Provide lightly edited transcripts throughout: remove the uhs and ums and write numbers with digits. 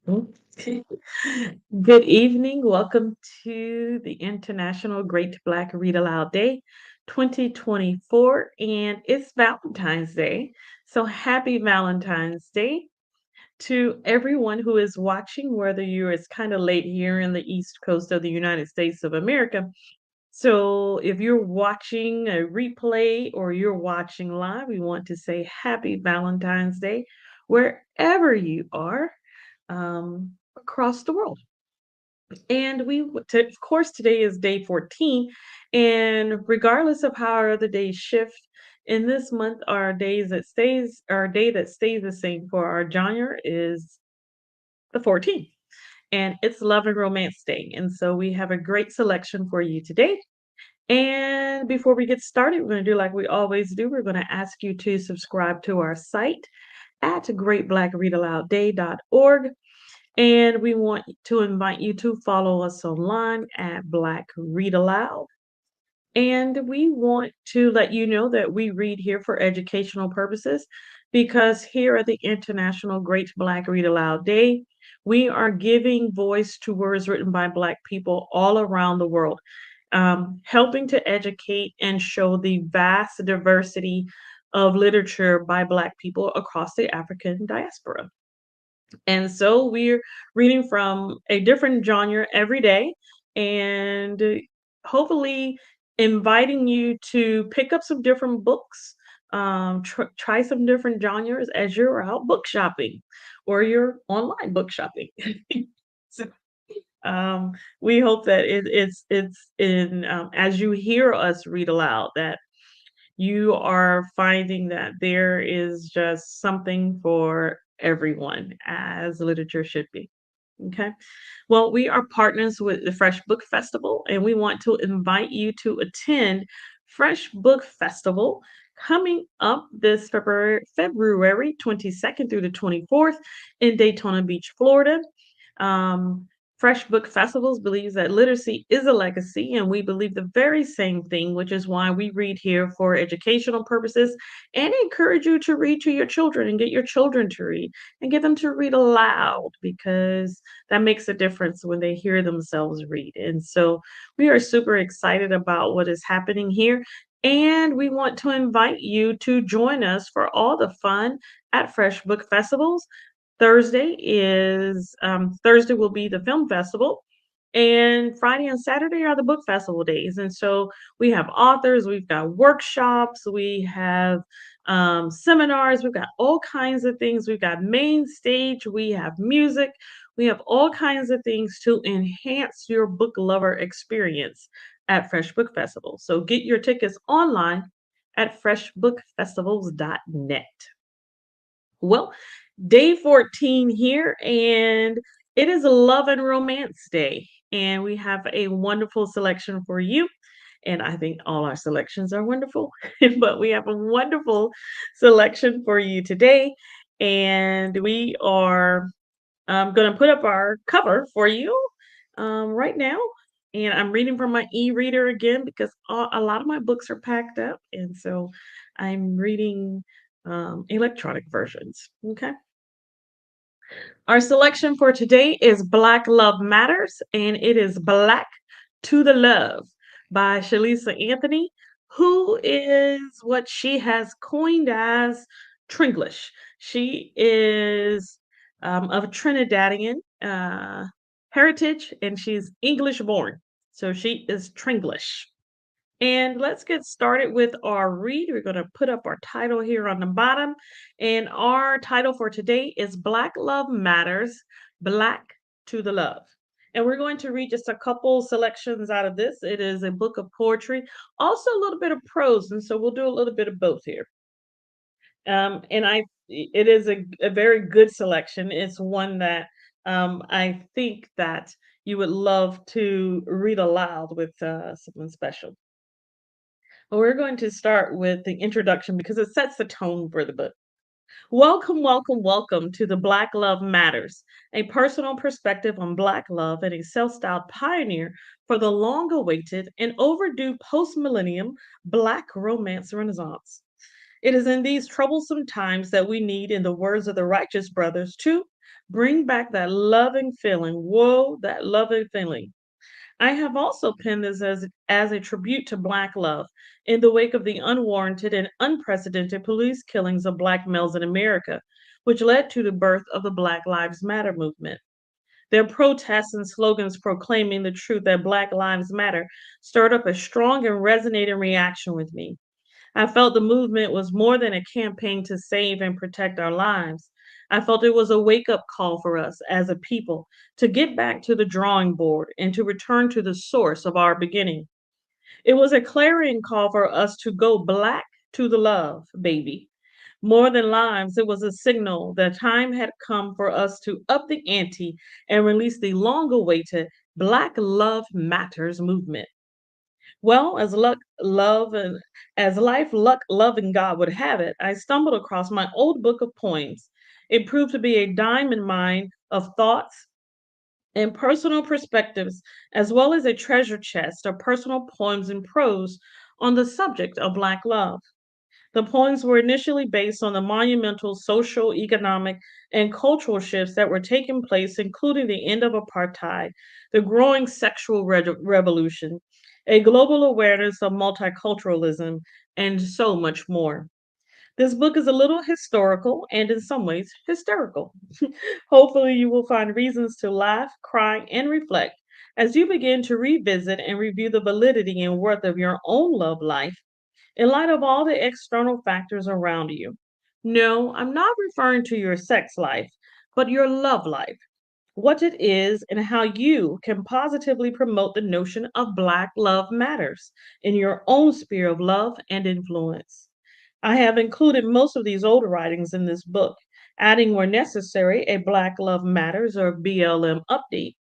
Okay. Good evening. Welcome to the International Great Black Read Aloud Day 2024, and it's Valentine's Day. So happy Valentine's Day to everyone who is watching, whether you're it's kind of late here in the East Coast of the United States of America. So if you're watching a replay or you're watching live, we want to say happy Valentine's Day wherever you are across the world. And of course, today is day 14. And regardless of how the days shift, in this month, our day that stays the same for our genre is the 14th. And it's Love and Romance Day. And so we have a great selection for you today. And before we get started, we're going to do like we always do. We're going to ask you to subscribe to our site at greatblackreadaloudday.org. And we want to invite you to follow us online at Black Read Aloud. And we want to let you know that we read here for educational purposes because here at the International Great Black Read Aloud Day, we are giving voice to words written by Black people all around the world, helping to educate and show the vast diversity of literature by Black people across the African diaspora. And so we're reading from a different genre every day and hopefully inviting you to pick up some different books, try some different genres as you're out book shopping or you're online book shopping. So, we hope that it's in as you hear us read aloud that you are finding that there is just something for everyone, as literature should be. Okay. Well, we are partners with the Fresh Book Festival, and we want to invite you to attend Fresh Book Festival coming up this February 22nd through the 24th in Daytona Beach, Florida. Um, Fresh Book Festivals believes that literacy is a legacy, and we believe the very same thing, which is why we read here for educational purposes and encourage you to read to your children and get your children to read and get them to read aloud because that makes a difference when they hear themselves read. And so we are super excited about what is happening here. And we want to invite you to join us for all the fun at Fresh Book Festivals. Thursday will be the film festival, and Friday and Saturday are the book festival days. And so we have authors, we've got workshops, we have seminars, we've got all kinds of things. We've got main stage, we have music, we have all kinds of things to enhance your book lover experience at Fresh Book Festival. So get your tickets online at freshbookfestivals.net. Well, day 14 here, and it is a love and romance day. And we have a wonderful selection for you. And I think all our selections are wonderful, but we have a wonderful selection for you today. And we are going to put up our cover for you right now. And I'm reading from my e reader again because a lot of my books are packed up. And so I'm reading electronic versions. Okay. Our selection for today is Black Love Matters, and it is Black to the Love by Shalisa Anthony, who is what she has coined as Tringlish. She is of Trinidadian heritage, and she's English born. So she is Tringlish. And let's get started with our read. We're going to put up our title here on the bottom. And our title for today is Black Love Matters, Black to the Love. And we're going to read just a couple selections out of this. It is a book of poetry, also a little bit of prose. And so we'll do a little bit of both here. It is a very good selection. It's one that I think that you would love to read aloud with someone special. Well, we're going to start with the introduction because it sets the tone for the book. Welcome, welcome, welcome to the Black Love Matters, a personal perspective on Black love and a self styled pioneer for the long awaited and overdue post millennium Black romance renaissance. It is in these troublesome times that we need, in the words of the righteous brothers, to bring back that loving feeling. Whoa, that loving feeling. I have also penned this as a tribute to Black love in the wake of the unwarranted and unprecedented police killings of Black males in America, which led to the birth of the Black Lives Matter movement. Their protests and slogans proclaiming the truth that Black Lives Matter stirred up a strong and resonating reaction with me. I felt the movement was more than a campaign to save and protect our lives. I felt it was a wake up call for us as a people to get back to the drawing board and to return to the source of our beginning. It was a clarion call for us to go black to the love, baby. More than lives, it was a signal that time had come for us to up the ante and release the long awaited Black Love Matters movement. Well, as life, luck, love, and God would have it, I stumbled across my old book of poems. It proved to be a diamond mine of thoughts and personal perspectives, as well as a treasure chest of personal poems and prose on the subject of Black love. The poems were initially based on the monumental social, economic, and cultural shifts that were taking place, including the end of apartheid, the growing sexual revolution, a global awareness of multiculturalism, and so much more. This book is a little historical and in some ways hysterical. Hopefully, you will find reasons to laugh, cry, and reflect as you begin to revisit and review the validity and worth of your own love life in light of all the external factors around you. No, I'm not referring to your sex life, but your love life, what it is, and how you can positively promote the notion of Black love matters in your own sphere of love and influence. I have included most of these older writings in this book, adding where necessary a Black Love Matters or BLM update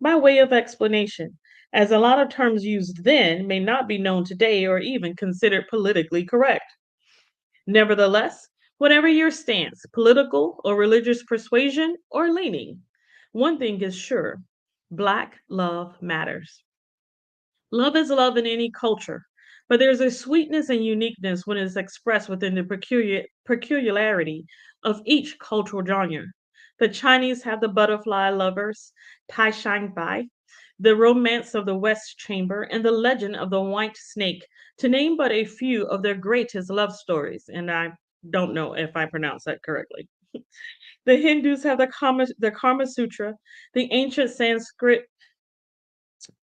by way of explanation, as a lot of terms used then may not be known today or even considered politically correct. Nevertheless, whatever your stance, political or religious persuasion or leaning, one thing is sure: Black love matters. Love is love in any culture, but there's a sweetness and uniqueness when it's expressed within the peculiarity of each cultural genre. The Chinese have the butterfly lovers, Tai Shang Bai, the romance of the West Chamber, and the legend of the white snake, to name but a few of their greatest love stories. And I don't know if I pronounced that correctly. The Hindus have the Karma Sutra, the ancient Sanskrit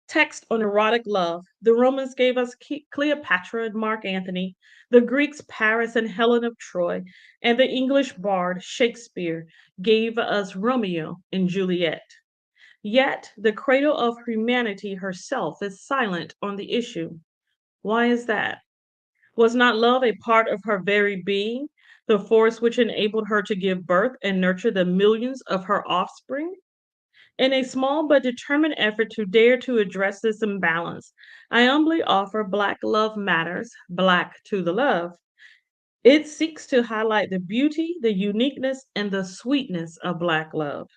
text on erotic love. The Romans gave us Cleopatra and Mark Antony, the Greeks Paris and Helen of Troy, and the English bard Shakespeare gave us Romeo and Juliet. Yet the cradle of humanity herself is silent on the issue. Why is that? Was not love a part of her very being, the force which enabled her to give birth and nurture the millions of her offspring? In a small but determined effort to dare to address this imbalance, I humbly offer Black Love Matters, Black to the Love. It seeks to highlight the beauty, the uniqueness, and the sweetness of Black love,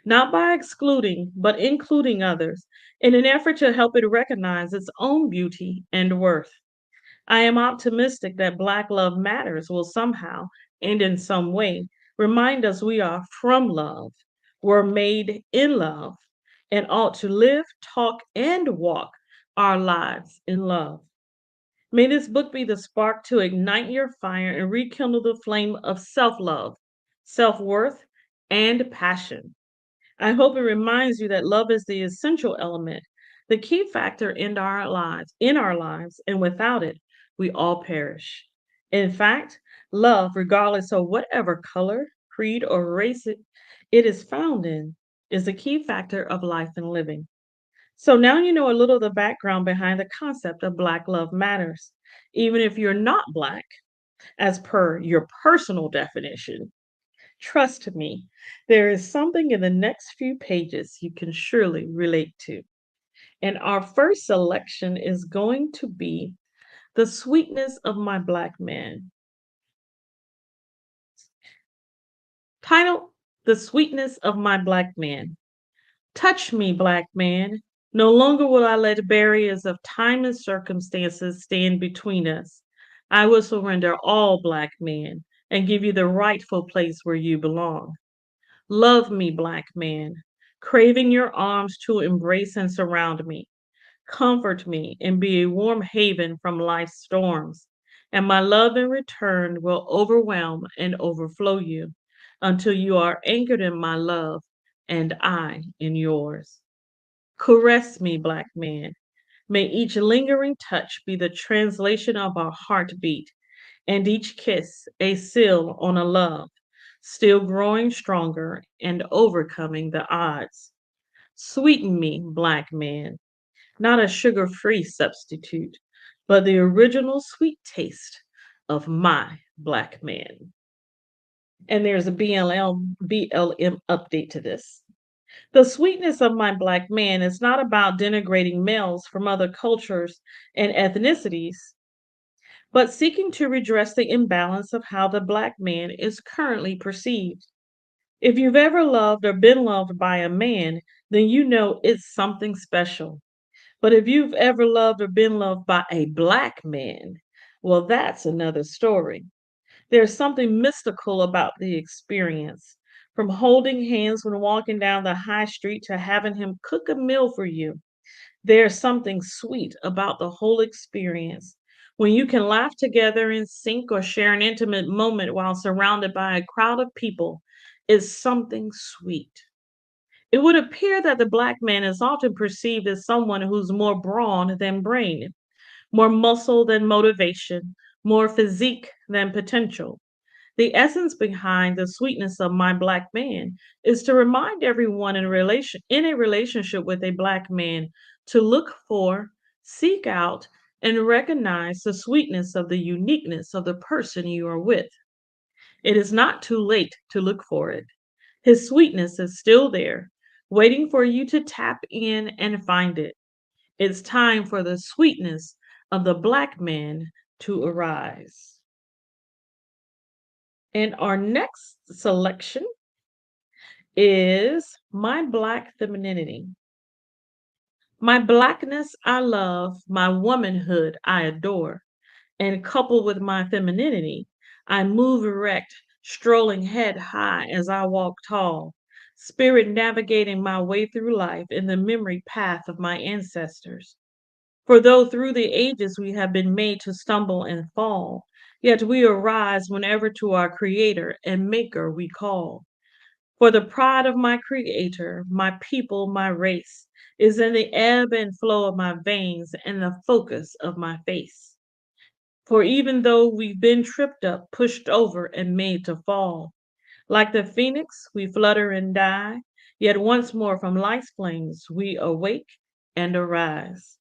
not by excluding, but including others, in an effort to help it recognize its own beauty and worth. I am optimistic that Black Love Matters will somehow and in some way remind us we are from love, were made in love, and ought to live, talk, and walk our lives in love. May this book be the spark to ignite your fire and rekindle the flame of self love, self worth, and passion. I hope it reminds you that love is the essential element, the key factor in our lives, and without it, we all perish. In fact, love, regardless of whatever color, creed, or race it is found in, is the key factor of life and living. So now you know a little of the background behind the concept of Black Love Matters. Even if you're not Black, as per your personal definition, trust me, there is something in the next few pages you can surely relate to. And our first selection is going to be The Sweetness of My Black Man. Title: The Sweetness of My Black Man. Touch me, Black man. No longer will I let barriers of time and circumstances stand between us. I will surrender all black men and give you the rightful place where you belong. Love me, black man, craving your arms to embrace and surround me. Comfort me and be a warm haven from life's storms. And my love in return will overwhelm and overflow you until you are anchored in my love and I in yours. Caress me, black man. May each lingering touch be the translation of our heartbeat, and each kiss a seal on a love, still growing stronger and overcoming the odds. Sweeten me, black man, not a sugar free substitute, but the original sweet taste of my black man. And there's a BLM update to this. The sweetness of my black man is not about denigrating males from other cultures and ethnicities, but seeking to redress the imbalance of how the black man is currently perceived. If you've ever loved or been loved by a man, then you know it's something special. But if you've ever loved or been loved by a black man, well, that's another story. There's something mystical about the experience. From holding hands when walking down the high street to having him cook a meal for you, there's something sweet about the whole experience. When you can laugh together in sync or share an intimate moment while surrounded by a crowd of people, is something sweet. It would appear that the black man is often perceived as someone who's more brawn than brain, more muscle than motivation, more physique than potential. The essence behind the sweetness of my black man is to remind everyone in a relationship with a black man to look for, seek out, and recognize the sweetness of the uniqueness of the person you are with. It is not too late to look for it. His sweetness is still there, waiting for you to tap in and find it. It's time for the sweetness of the black man to arise. And our next selection is my black femininity. My blackness I love, my womanhood I adore, and coupled with my femininity, I move erect, strolling head high as I walk tall, spirit navigating my way through life in the memory path of my ancestors. For though through the ages we have been made to stumble and fall, yet we arise whenever to our Creator and Maker we call. For the pride of my Creator, my people, my race, is in the ebb and flow of my veins and the focus of my face. For even though we've been tripped up, pushed over, and made to fall, like the phoenix, we flutter and die, yet once more from life's flames we awake and arise.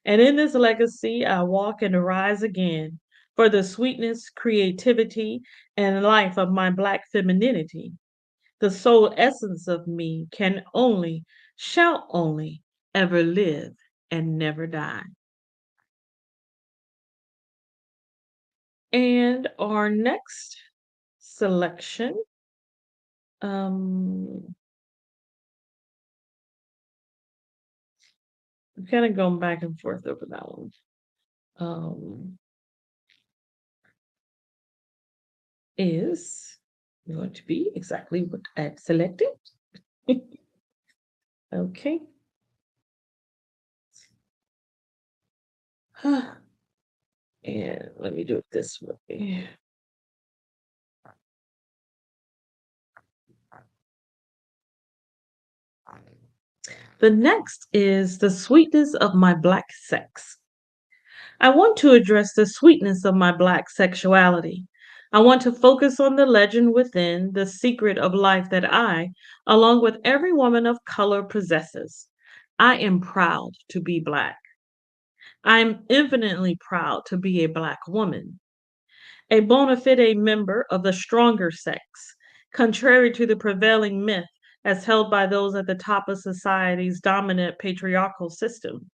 And in this legacy, I walk and arise again for the sweetness, creativity, and life of my Black femininity. The soul essence of me can only, shall only, ever live and never die. And our next selection, um, I'm kind of going back and forth over that one. Um, is going to be exactly what I've selected. Okay. And let me do it this way. The next is the sweetness of my Black sex. I want to address the sweetness of my Black sexuality. I want to focus on the legend within, the secret of life that I, along with every woman of color, possesses. I am proud to be Black. I'm infinitely proud to be a Black woman, a bona fide member of the stronger sex, contrary to the prevailing myth as held by those at the top of society's dominant patriarchal system,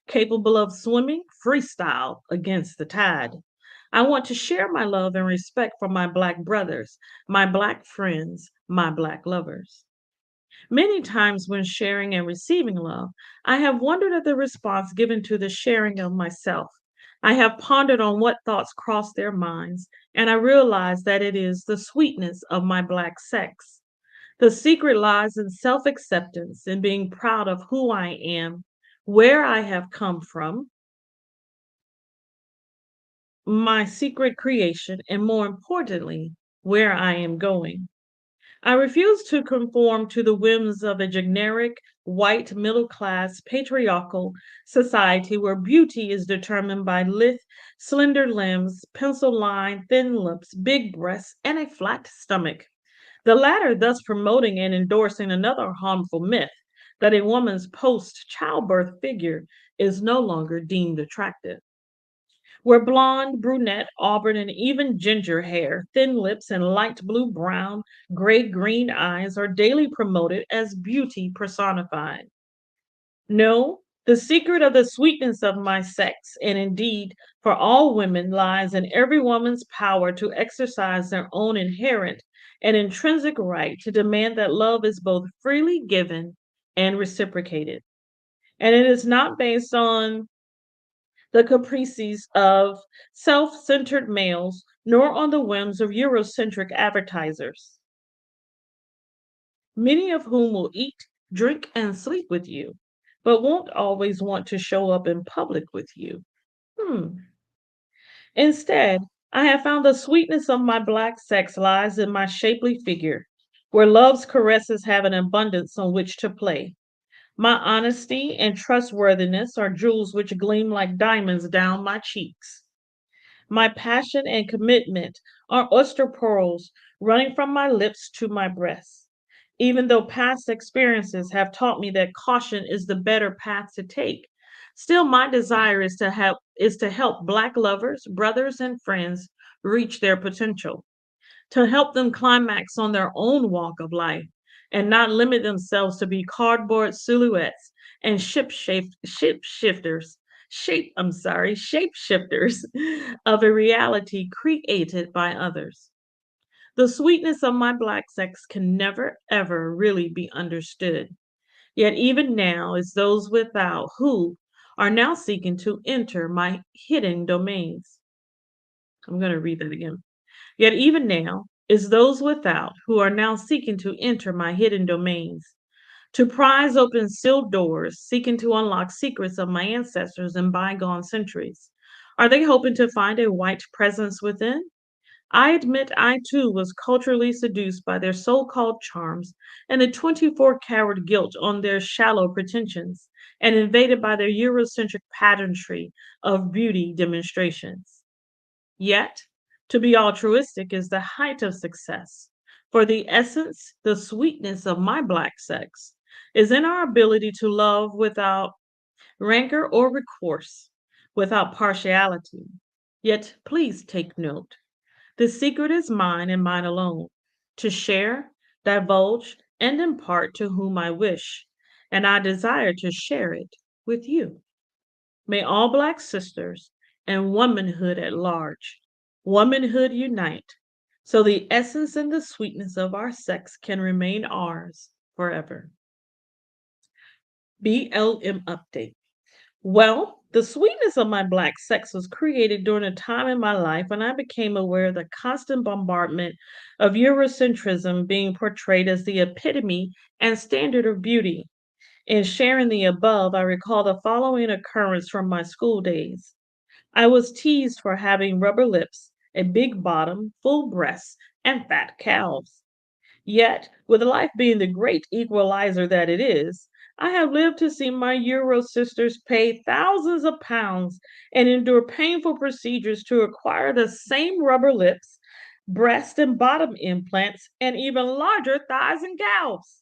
capable of swimming freestyle against the tide. I want to share my love and respect for my Black brothers, my Black friends, my Black lovers. Many times when sharing and receiving love, I have wondered at the response given to the sharing of myself. I have pondered on what thoughts cross their minds, and I realize that it is the sweetness of my black sex. The secret lies in self acceptance and being proud of who I am, where I have come from, my secret creation, and more importantly, where I am going. I refuse to conform to the whims of a generic, white, middle class, patriarchal society where beauty is determined by lithe, slender limbs, pencil line, thin lips, big breasts, and a flat stomach. The latter thus promoting and endorsing another harmful myth that a woman's post childbirth figure is no longer deemed attractive. Where blonde, brunette, auburn, and even ginger hair, thin lips, and light blue, brown, gray green eyes are daily promoted as beauty personified. No, the secret of the sweetness of my sex, and indeed for all women, lies in every woman's power to exercise their own inherent and intrinsic right to demand that love is both freely given and reciprocated. And it is not based on the caprices of self centered males, nor on the whims of Eurocentric advertisers, many of whom will eat, drink, and sleep with you, but won't always want to show up in public with you. Hmm. Instead, I have found the sweetness of my black sex lies in my shapely figure, where love's caresses have an abundance on which to play. My honesty and trustworthiness are jewels which gleam like diamonds down my cheeks. My passion and commitment are oyster pearls running from my lips to my breast. Even though past experiences have taught me that caution is the better path to take, still my desire is to help black lovers, brothers and friends reach their potential, to help them climax on their own walk of life and not limit themselves to be cardboard silhouettes and shapeshifters of a reality created by others. The sweetness of my black sex can never ever really be understood. Yet even now it's those without who are now seeking to enter my hidden domains. I'm going to read that again. Yet even now is those without who are now seeking to enter my hidden domains, to prise open sealed doors, seeking to unlock secrets of my ancestors in bygone centuries. Are they hoping to find a white presence within? I admit I too was culturally seduced by their so called charms and the 24-carat gilt on their shallow pretensions, and invaded by their Eurocentric pageantry of beauty demonstrations. Yet, to be altruistic is the height of success. For the essence, the sweetness of my black sex is in our ability to love without rancor or recourse, without partiality. Yet, please take note the secret is mine and mine alone, to share, divulge, and impart to whom I wish, and I desire to share it with you. May all Black sisters and womanhood at large, womanhood unite, so the essence and the sweetness of our sex can remain ours forever. BLM update. Well, the sweetness of my Black sex was created during a time in my life when I became aware of the constant bombardment of Eurocentrism being portrayed as the epitome and standard of beauty. In sharing the above, I recall the following occurrence from my school days. I was teased for having rubber lips, a big bottom, full breasts, and fat calves. Yet, with life being the great equalizer that it is, I have lived to see my Euro sisters pay thousands of pounds and endure painful procedures to acquire the same rubber lips, breast and bottom implants, and even larger thighs and calves.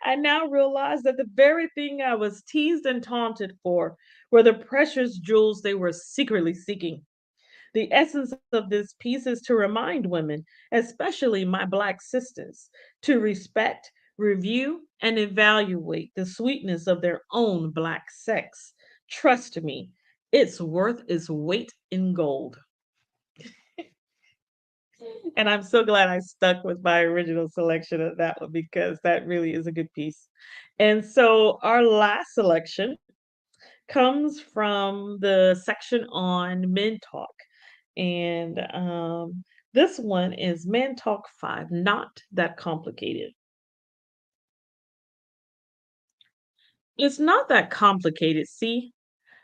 I now realize that the very thing I was teased and taunted for were the precious jewels they were secretly seeking. The essence of this piece is to remind women, especially my Black sisters, to respect, review, and evaluate the sweetness of their own Black sex. Trust me, it's worth its weight in gold. And I'm so glad I stuck with my original selection of that one because that really is a good piece. And so our last selection comes from the section on Men Talk. And this one is Men Talk 5, Not That Complicated. It's not that complicated, see?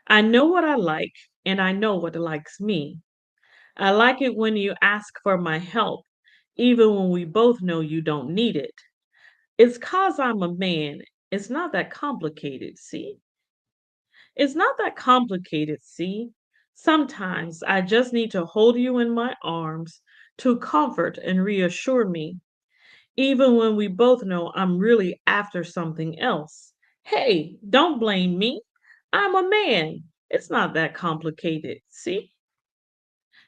I know what I like, and I know what likes me. I like it when you ask for my help, even when we both know you don't need it. It's 'cause I'm a man. It's not that complicated, see? It's not that complicated, see? Sometimes I just need to hold you in my arms to comfort and reassure me, even when we both know I'm really after something else. Hey, don't blame me. I'm a man. It's not that complicated, see?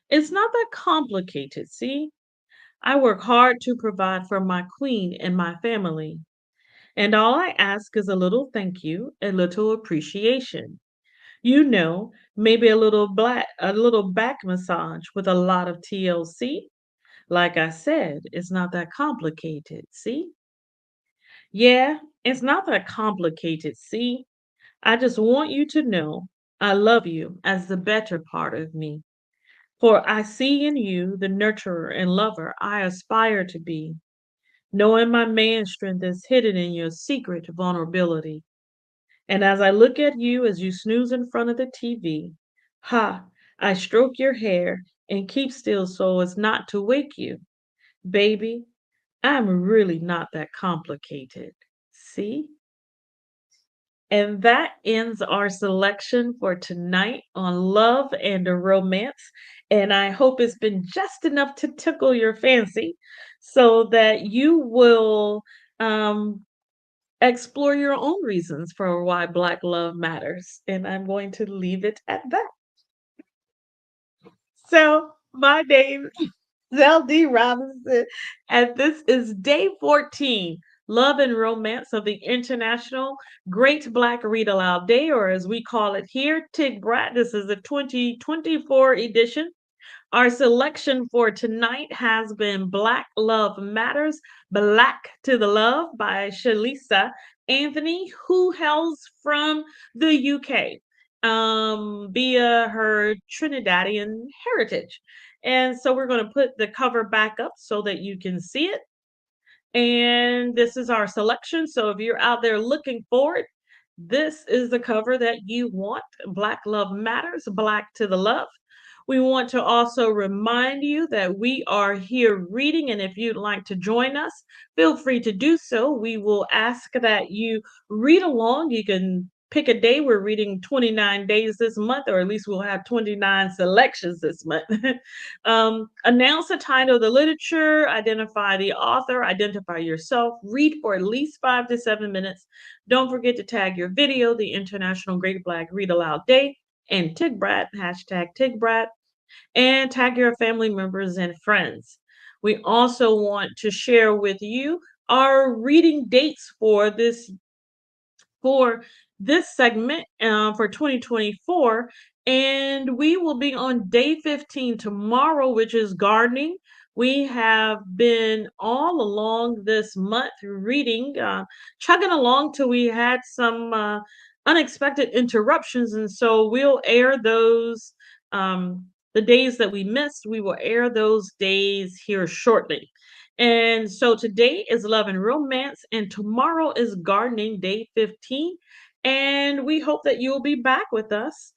It's not that complicated, see? I work hard to provide for my queen and my family, and all I ask is a little thank you, a little appreciation. Maybe a little back massage with a lot of TLC. Like I said, it's not that complicated, see? Yeah, it's not that complicated, see? I just want you to know I love you as the better part of me. For I see in you the nurturer and lover I aspire to be, knowing my man strength is hidden in your secret vulnerability. And as I look at you as you snooze in front of the TV, ha, I stroke your hair and keep still so as not to wake you. Baby, I'm really not that complicated. See? And that ends our selection for tonight on love and romance. And I hope it's been just enough to tickle your fancy so that you will um, explore your own reasons for why Black love matters. And I'm going to leave it at that. So, my name Zell D. Robinson, and this is day 14, Love and Romance of the International Great Black Read Aloud Day, or as we call it here, Tig Brat. This is the 2024 edition. Our selection for tonight has been Black Love Matters, Black to the Love by Shalisa Anthony, who hails from the UK via her Trinidadian heritage. And so we're going to put the cover back up so that you can see it. And this is our selection. So if you're out there looking for it, this is the cover that you want. Black Love Matters, Black to the Love. We want to also remind you that we are here reading, and if you'd like to join us, feel free to do so. We will ask that you read along. You can pick a day. We're reading 29 days this month, or at least we'll have 29 selections this month. Announce the title of the literature, identify the author, identify yourself, read for at least 5 to 7 minutes. Don't forget to tag your video, the International Great Black Read Aloud Day, and TigBrat, hashtag TigBrat, and tag your family members and friends. We also want to share with you our reading dates for this segment for 2024. And we will be on day 15 tomorrow, which is gardening. We have been all along this month reading, chugging along till we had some unexpected interruptions. And so we'll air those, the days that we missed, we will air those days here shortly. And so today is Love and Romance, and tomorrow is Gardening Day 15. And we hope that you will be back with us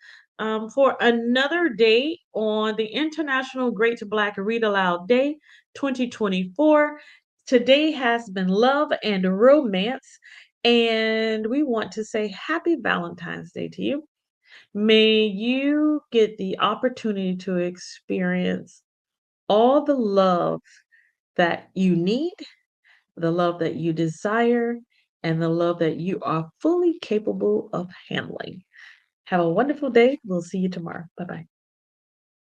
for another day on the International Great Black Read Aloud Day 2024. Today has been Love and Romance, and we want to say Happy Valentine's Day to you. May you get the opportunity to experience all the love that you need, the love that you desire, and the love that you are fully capable of handling. Have a wonderful day. We'll see you tomorrow. Bye bye.